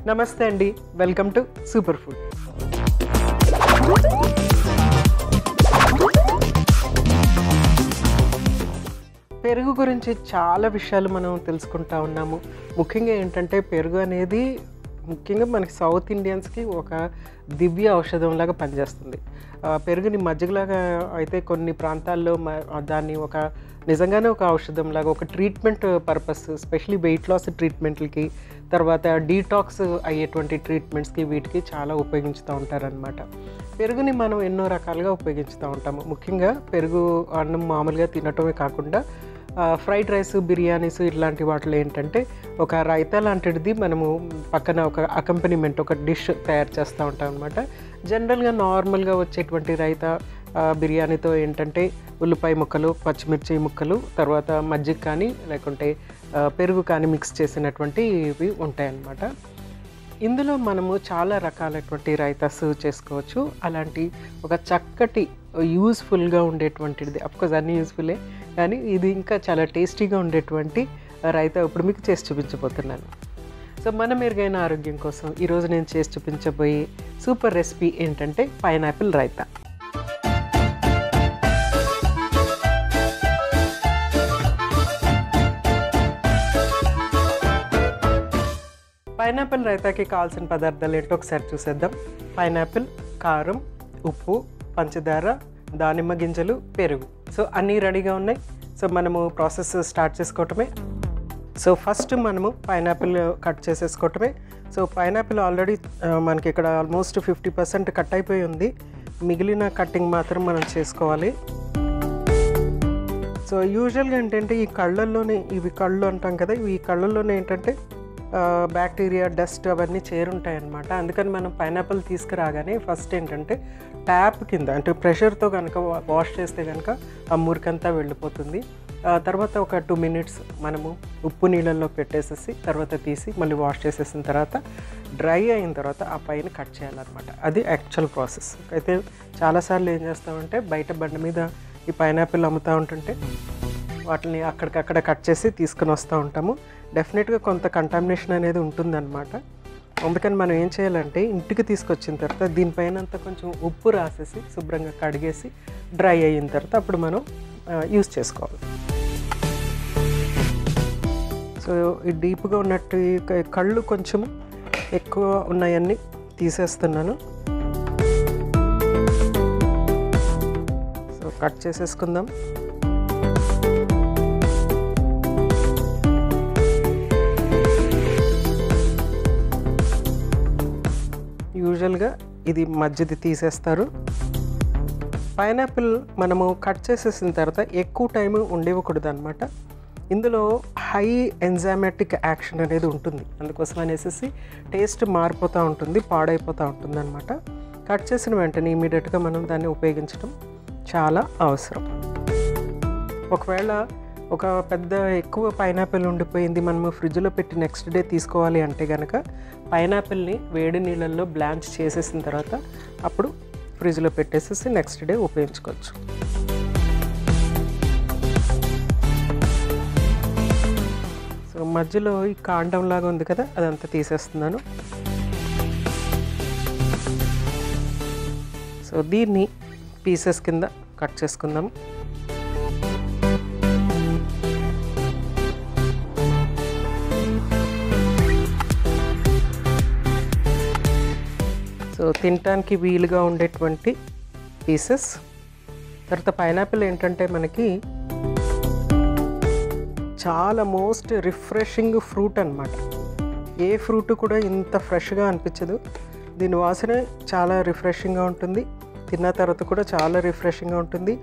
నమస్తే అండి, welcome to super food. పెరుగు గురించి చాలా విషయాలు మనం తెలుసుకుంటా ఉన్నాము. ముఖ్యంగా ఏంటంటే పెరుగు అనేది ముఖ్యంగా మనకి సౌత్ ఇండియన్స్కి ఒక దివ్య ఔషధంలాగా పనిచేస్తుంది. పెరుగుని మజ్జిగలాగా అయితే కొన్ని ప్రాంతాల్లో దాన్ని ఒక నిజంగానే ఒక ఔషధంలాగా ఒక treatment purpose, specially weight loss ట్రీట్మెంట్లకి, తర్వాత డీటాక్స్ అయ్యేటువంటి ట్రీట్మెంట్స్కి వీటికి చాలా ఉపయోగించుతూ ఉంటారనమాట. పెరుగుని మనం ఎన్నో రకాలుగా ఉపయోగించుతూ ఉంటాము. ముఖ్యంగా పెరుగు అన్నం మామూలుగా తినటమే కాకుండా ఫ్రైడ్ రైస్, బిర్యానీస్ ఇట్లాంటి వాటిలో ఏంటంటే ఒక రైతా లాంటిది మనము పక్కన ఒక అకంపెనీమెంట్, ఒక డిష్ తయారు చేస్తూ ఉంటాం అనమాట. జనరల్గా నార్మల్గా వచ్చేటువంటి రైతా బిర్యానీతో ఏంటంటే ఉల్లిపాయ ముక్కలు, పచ్చిమిర్చి ముక్కలు, తర్వాత మజ్జిగ కానీ లేకుంటే పెరుగు కానీ మిక్స్ చేసినటువంటి ఇవి ఉంటాయన్నమాట. ఇందులో మనము చాలా రకాలైనటువంటి రైతాస్ చేసుకోవచ్చు. అలాంటి ఒక చక్కటి యూస్ఫుల్గా ఉండేటువంటిది, అఫ్కోర్స్ అన్నీ యూస్ఫుల్లే, కానీ ఇది ఇంకా చాలా టేస్టీగా ఉండేటువంటి రైతా ఇప్పుడు మీకు చేసి చూపించబోతున్నాను. సో మన మెరుగైన ఆరోగ్యం కోసం ఈరోజు నేను చేసి చూపించబోయే సూపర్ రెసిపీ ఏంటంటే పైనాపిల్ రైతా. పైనాపిల్ రైతాకి కావాల్సిన పదార్థాలు ఏంటో ఒకసారి చూసేద్దాం. పైనాపిల్, కారం, ఉప్పు, పంచదార, దానిమ్మ గింజలు, పెరుగు. సో అన్నీ రెడీగా ఉన్నాయి. సో మనము ప్రాసెస్ స్టార్ట్ చేసుకోవటమే. సో ఫస్ట్ మనము పైనాపిల్ కట్ చేసేసుకోవటమే. సో పైనాపిల్ ఆల్రెడీ మనకి ఇక్కడ ఆల్మోస్ట్ 50% కట్ అయిపోయి ఉంది. మిగిలిన కట్టింగ్ మాత్రం మనం చేసుకోవాలి. సో యూజువల్గా ఏంటంటే ఈ కళ్ళల్లోనే, ఇవి కళ్ళు అంటాం కదా, ఈ కళ్ళల్లోనే ఏంటంటే బ్యాక్టీరియా, డస్ట్ అవన్నీ చేరుంటాయి అన్నమాట. అందుకని మనం పైనాపిల్ తీసుకురాగానే ఫస్ట్ ఏంటంటే ట్యాప్ కింద అంటే ప్రెషర్తో కనుక వాష్ చేస్తే కనుక ఆ మురికంతా వెళ్ళిపోతుంది. తర్వాత ఒక 2 minutes మనము ఉప్పు నీళ్ళల్లో పెట్టేసేసి తర్వాత తీసి మళ్ళీ వాష్ చేసేసిన తర్వాత డ్రై అయిన తర్వాత ఆ పైన కట్ చేయాలన్నమాట. అది యాక్చువల్ ప్రాసెస్. అయితే చాలాసార్లు ఏం చేస్తామంటే బయట బండి మీద ఈ పైనాపిల్ అమ్ముతూ ఉంటుంటే వాటిని అక్కడికక్కడ కట్ చేసి తీసుకుని వస్తూ ఉంటాము. డెఫినెట్గా కొంత కంటామినేషన్ అనేది ఉంటుందన్నమాట. అందుకని మనం ఏం చేయాలంటే ఇంటికి తీసుకొచ్చిన తర్వాత దీనిపైన అంతా కొంచెం ఉప్పు రాసేసి శుభ్రంగా కడిగేసి డ్రై అయిన తర్వాత అప్పుడు మనం యూస్ చేసుకోవాలి. సో ఈ డీప్గా ఉన్నట్టు కళ్ళు కొంచెం ఎక్కువ ఉన్నాయన్నీ తీసేస్తున్నాను. సో కట్ చేసేసుకుందాం. యూజువల్గా ఇది మధ్యది తీసేస్తారు. పైనాపిల్ మనము కట్ చేసేసిన తర్వాత ఎక్కువ టైం ఉండేవకూడదు అనమాట. ఇందులో హై ఎంజైమాటిక్ యాక్షన్ అనేది ఉంటుంది. అందుకోసం అనేసి టేస్ట్ మారిపోతూ ఉంటుంది, పాడైపోతూ ఉంటుంది అనమాట. కట్ చేసిన వెంటనే ఇమీడియట్గా మనం దాన్ని ఉపయోగించడం చాలా అవసరం. ఒకవేళ ఒక పెద్ద ఎక్కువ పైనాపిల్ ఉండిపోయింది, మనము ఫ్రిడ్జ్లో పెట్టి నెక్స్ట్ డే తీసుకోవాలి అంటే కనుక పైనాపిల్ని వేడి నీళ్ళల్లో బ్లాంచ్ చేసేసిన తర్వాత అప్పుడు ఫ్రిడ్జ్లో పెట్టేసేసి నెక్స్ట్ డే ఉపయోగించుకోవచ్చు. సో మధ్యలో ఈ కాండం లాగా ఉంది కదా, అదంతా తీసేస్తున్నాను. సో దీన్ని పీసెస్ కింద కట్ చేసుకుందాము. సో తినటానికి వీలుగా ఉండేటువంటి పీసెస్. తర్వాత పైనాపిల్ ఏంటంటే మనకి చాలా మోస్ట్ రిఫ్రెషింగ్ ఫ్రూట్ అన్నమాట. ఏ ఫ్రూట్ కూడా ఇంత ఫ్రెష్గా అనిపించదు. దీని వాసన చాలా రిఫ్రెషింగ్గా ఉంటుంది. తిన్న తర్వాత కూడా చాలా రిఫ్రెషింగ్గా ఉంటుంది.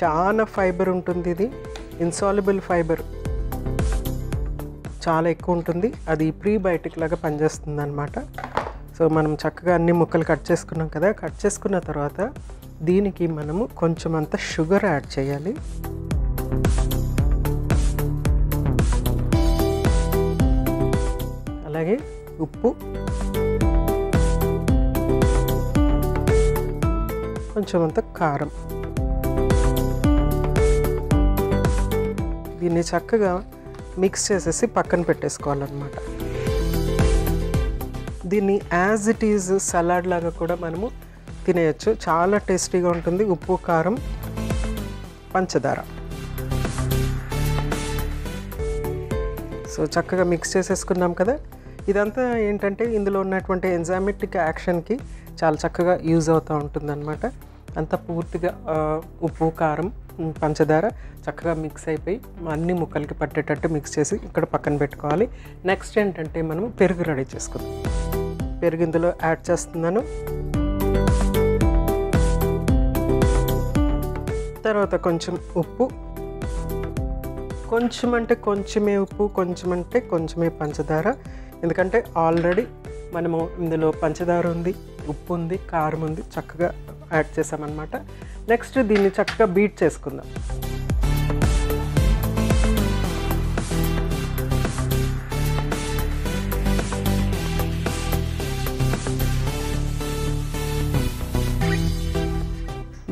చాలా ఫైబర్ ఉంటుంది. ఇది ఇన్సాల్యుబుల్ ఫైబర్ చాలా ఎక్కువ ఉంటుంది. అది ప్రీబయోటిక్ లాగా పనిచేస్తుంది అన్నమాట. సో మనం చక్కగా అన్ని ముక్కలు కట్ చేసుకున్నాం కదా. కట్ చేసుకున్న తర్వాత దీనికి మనము కొంచెం అంత షుగర్ యాడ్ చేయాలి. అలాగే ఉప్పు, కొంచెం అంత కారం. దీన్ని చక్కగా మిక్స్ చేసేసి పక్కన పెట్టేసుకోవాలన్నమాట. దీన్ని యాజ్ ఇట్ ఈజ్ సలాడ్ లాగా కూడా మనము తినేయచ్చు. చాలా టేస్టీగా ఉంటుంది. ఉప్పు, కారం, పంచదార. సో చక్కగా మిక్స్ చేసేసుకున్నాం కదా. ఇదంతా ఏంటంటే ఇందులో ఉన్నటువంటి ఎంజైమెటిక్ యాక్షన్కి చాలా చక్కగా యూజ్ అవుతూ ఉంటుందన్నమాట. అంతా పూర్తిగా ఉప్పు, కారం, పంచదార చక్కగా మిక్స్ అయిపోయి అన్ని ముక్కలకి పట్టేటట్టు మిక్స్ చేసి ఇక్కడ పక్కన పెట్టుకోవాలి. నెక్స్ట్ ఏంటంటే మనం పెరుగు రెడీ చేసుకుందాం. పెరుగు ఇందులో యాడ్ చేస్తున్నాను. తర్వాత కొంచెం ఉప్పు, కొంచెం అంటే కొంచెమే ఉప్పు, కొంచెం అంటే కొంచెమే పంచదార. ఎందుకంటే ఆల్రెడీ మనము ఇందులో పంచదార ఉంది, ఉప్పు ఉంది, కారం ఉంది, చక్కగా యాడ్ చేసామన్నమాట. నెక్స్ట్ దీన్ని చక్కగా బీట్ చేసుకుందాం.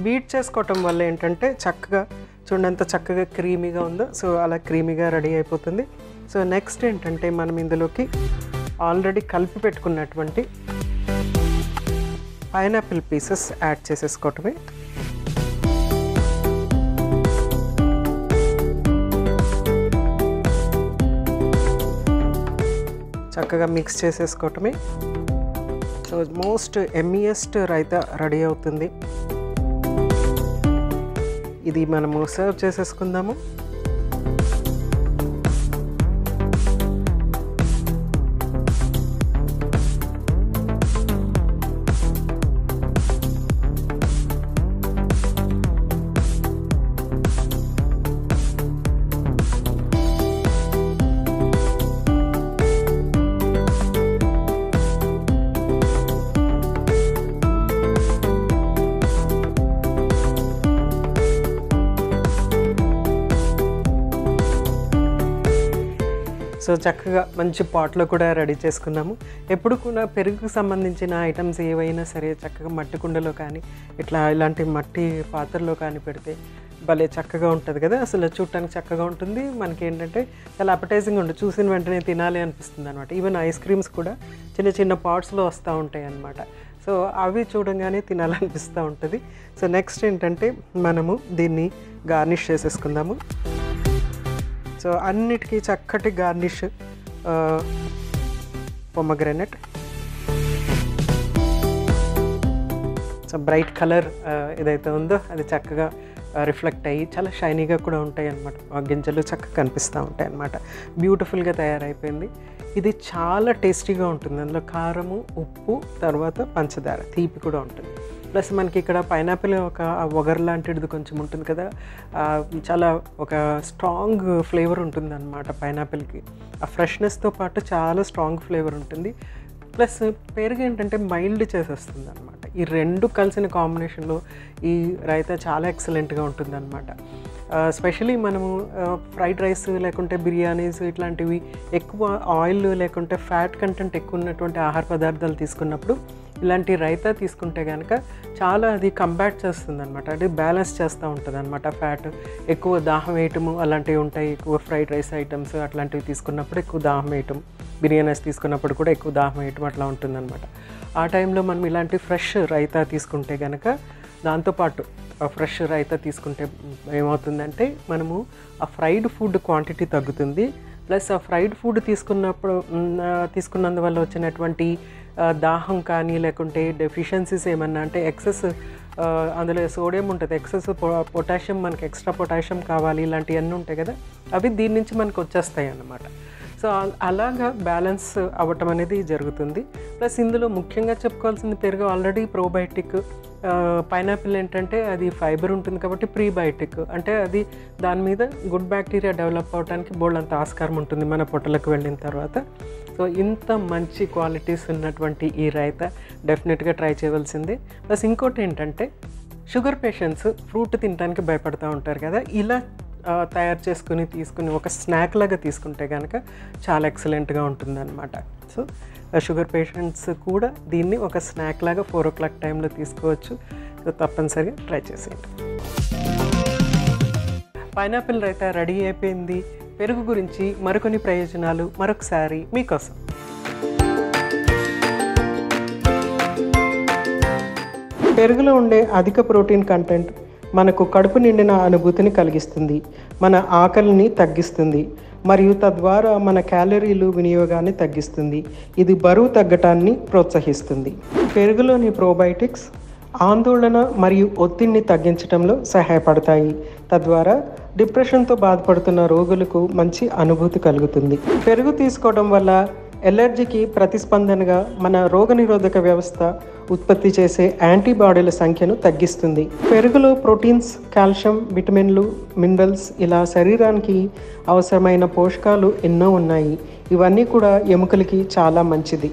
బీట్ చేసుకోవటం వల్ల ఏంటంటే చక్కగా చూడండి ఎంత చక్కగా క్రీమీగా ఉందో. సో అలా క్రీమీగా రెడీ అయిపోతుంది. సో నెక్స్ట్ ఏంటంటే మనం ఇందులోకి ఆల్రెడీ కలిపి పెట్టుకున్నటువంటి పైనాపిల్ పీసెస్ యాడ్ చేసేసుకోవటమే. చక్కగా మిక్స్ చేసేసుకోవటమే. So most yummiest raita ready అవుతుంది. ఇది మనము సర్వ్ చేసేసుకుందాము. సో చక్కగా మంచి పాట్లో కూడా రెడీ చేసుకున్నాము. ఎప్పుడు కూడా పెరుగుకు సంబంధించిన ఐటమ్స్ ఏవైనా సరే చక్కగా మట్టి కుండలో కానీ ఇలాంటి మట్టి పాత్రలో కానీ పెడితే భలే చక్కగా ఉంటుంది కదా. అసలు చూడటానికి చక్కగా ఉంటుంది. మనకి ఏంటంటే చాలా అపటైజింగ్ ఉంటుంది. చూసిన వెంటనే తినాలి అనిపిస్తుంది అనమాట. ఈవెన్ ఐస్ క్రీమ్స్ కూడా చిన్న చిన్న పాట్స్లో వస్తూ ఉంటాయి అన్నమాట. సో అవి చూడంగానే తినాలనిపిస్తూ ఉంటుంది. సో నెక్స్ట్ ఏంటంటే మనము దీన్ని గార్నిష్ చేసేసుకుందాము. సో అన్నిటికీ చక్కటి garnish pomegranate. So bright colour ఏదైతే ఉందో అది చక్కగా రిఫ్లెక్ట్ అయ్యి చాలా షైనీగా కూడా ఉంటాయి అన్నమాట. గింజలు చక్కగా కనిపిస్తూ ఉంటాయి అన్నమాట. బ్యూటిఫుల్గా తయారైపోయింది. ఇది చాలా టేస్టీగా ఉంటుంది. అందులో కారము, ఉప్పు, తర్వాత పంచదార, తీపి కూడా ఉంటుంది. ప్లస్ మనకి ఇక్కడ పైనాపిల్ ఒక ఒగర్ లాంటిది కొంచెం ఉంటుంది కదా. చాలా ఒక స్ట్రాంగ్ ఫ్లేవర్ ఉంటుంది అన్నమాట పైనాపిల్కి. ఆ ఫ్రెష్నెస్తో పాటు చాలా స్ట్రాంగ్ ఫ్లేవర్ ఉంటుంది. ప్లస్ పెరుగు ఏంటంటే మైల్డ్ చేసేస్తుంది అనమాట. ఈ రెండు కలిసిన కాంబినేషన్లో ఈ రైతా చాలా ఎక్సలెంట్గా ఉంటుంది అనమాట. స్పెషలీ మనము ఫ్రైడ్ రైస్ లేకుంటే బిర్యానీస్ ఇట్లాంటివి ఎక్కువ ఆయిల్ లేకుంటే ఫ్యాట్ కంటెంట్ ఎక్కువ ఉన్నటువంటి ఆహార పదార్థాలు తీసుకున్నప్పుడు ఇలాంటి రైతా తీసుకుంటే కనుక చాలా అది కంబ్యాట్ చేస్తుంది అనమాట. అది బ్యాలెన్స్ చేస్తూ ఉంటుంది అనమాట. ఫ్యాట్ ఎక్కువ దాహం వేయటము అలాంటివి ఉంటాయి. ఎక్కువ ఫ్రైడ్ రైస్ ఐటమ్స్ అట్లాంటివి తీసుకున్నప్పుడు ఎక్కువ దాహం వేయటం, బిర్యానీస్ తీసుకున్నప్పుడు కూడా ఎక్కువ దాహం వేయటం అట్లా ఉంటుందన్నమాట. ఆ టైంలో మనం ఇలాంటి ఫ్రెష్ రైతా తీసుకుంటే కనుక దాంతోపాటు ఫ్రెష్ రైతా తీసుకుంటే ఏమవుతుందంటే మనము ఆ ఫ్రైడ్ ఫుడ్ క్వాంటిటీ తగ్గుతుంది. ప్లస్ ఆ ఫ్రైడ్ ఫుడ్ తీసుకున్నందువల్ల వచ్చినటువంటి దాహం కానీ లేకుంటే డెఫిషియన్సీస్ ఏమన్నా అంటే ఎక్సెస్ అందులో సోడియం ఉంటుంది, ఎక్సెస్ పొటాషియం, మనకి ఎక్స్ట్రా పొటాషియం కావాలి, ఇలాంటివన్నీ ఉంటాయి కదా, అవి దీని నుంచి మనకు వచ్చేస్తాయి అన్నమాట. సో అలాగా బ్యాలెన్స్ అవ్వటం అనేది జరుగుతుంది. ప్లస్ ఇందులో ముఖ్యంగా చెప్పుకోవాల్సింది పెరుగు ఆల్రెడీ ప్రోబయోటిక్. పైనాపిల్ ఏంటంటే అది ఫైబర్ ఉంటుంది కాబట్టి ప్రీబయోటిక్, అంటే అది దాని మీద గుడ్ బ్యాక్టీరియా డెవలప్ అవడానికి బోల్డంత ఆస్కారం ఉంటుంది మన పొట్టలకు వెళ్ళిన తర్వాత. సో ఇంత మంచి క్వాలిటీస్ ఉన్నటువంటి ఈ రైతా డెఫినెట్గా ట్రై చేయవలసిందే. ప్లస్ ఇంకోటి ఏంటంటే షుగర్ పేషెంట్స్ ఫ్రూట్ తినడానికి భయపడుతూ ఉంటారు కదా, ఇలా తయారు చేసుకుని తీసుకుని ఒక స్నాక్ లాగా తీసుకుంటే కనుక చాలా ఎక్సలెంట్గా ఉంటుందన్నమాట. సో షుగర్ పేషెంట్స్ కూడా దీన్ని ఒక స్నాక్ లాగా 4 o'clock టైంలో తీసుకోవచ్చు. సో తప్పనిసరిగా ట్రై చేసేయండి. పైనాపిల్ రైతా రెడీ అయిపోయింది. పెరుగు గురించి మరికొన్ని ప్రయోజనాలు మరొకసారి మీకోసం. పెరుగులో ఉండే అధిక ప్రోటీన్ కంటెంట్ మనకు కడుపు నిండిన అనుభూతిని కలిగిస్తుంది, మన ఆకలిని తగ్గిస్తుంది మరియు తద్వారా మన క్యాలరీలు వినియోగాన్ని తగ్గిస్తుంది. ఇది బరువు తగ్గటాన్ని ప్రోత్సహిస్తుంది. పెరుగులోని ప్రోబయోటిక్స్ ఆందోళన మరియు ఒత్తిడిని తగ్గించడంలో సహాయపడతాయి. తద్వారా డిప్రెషన్తో బాధపడుతున్న రోగులకు మంచి అనుభూతి కలుగుతుంది. పెరుగు తీసుకోవడం వల్ల ఎలర్జీకి ప్రతిస్పందనగా మన రోగనిరోధక వ్యవస్థ ఉత్పత్తి చేసే యాంటీబాడీల సంఖ్యను తగ్గిస్తుంది. పెరుగులో ప్రోటీన్స్, కాల్షియం, విటమిన్లు, మినరల్స్ ఇలా శరీరానికి అవసరమైన పోషకాలు ఎన్నో ఉన్నాయి. ఇవన్నీ కూడా ఎముకలకి చాలా మంచిది.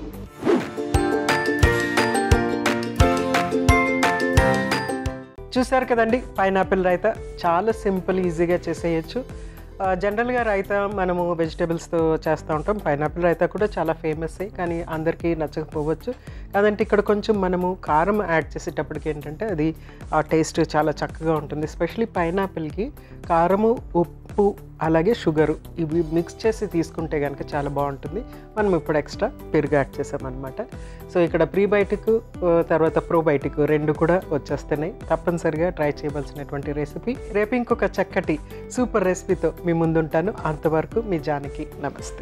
చూసారు కదండి, పైనాపిల్ రైతా చాలా సింపుల్, ఈజీగా చేసేయచ్చు. జనరల్గా రైతా మనము వెజిటేబుల్స్తో చేస్తూ ఉంటాం. పైనాపిల్ రైతా కూడా చాలా ఫేమస్సే, కానీ అందరికీ నచ్చకపోవచ్చు. కాదంటే ఇక్కడ కొంచెం మనము కారం యాడ్ చేసేటప్పటికి ఏంటంటే అది ఆ టేస్ట్ చాలా చక్కగా ఉంటుంది. ఎస్పెషలీ పైనాపిల్కి కారము, ఉప్పు, అలాగే షుగరు ఇవి మిక్స్ చేసి తీసుకుంటే కనుక చాలా బాగుంటుంది. మనం ఇప్పుడు ఎక్స్ట్రా పెరుగు యాడ్ చేసామన్నమాట. సో ఇక్కడ ప్రీబయోటిక్ తర్వాత ప్రోబయోటిక్ రెండు కూడా వచ్చేస్తున్నాయి. తప్పనిసరిగా ట్రై చేయవలసినటువంటి రెసిపీ. రేపు ఇంకొక చక్కటి సూపర్ రెసిపీతో మీ ముందుంటాను. అంతవరకు మీ జానకి. నమస్తే.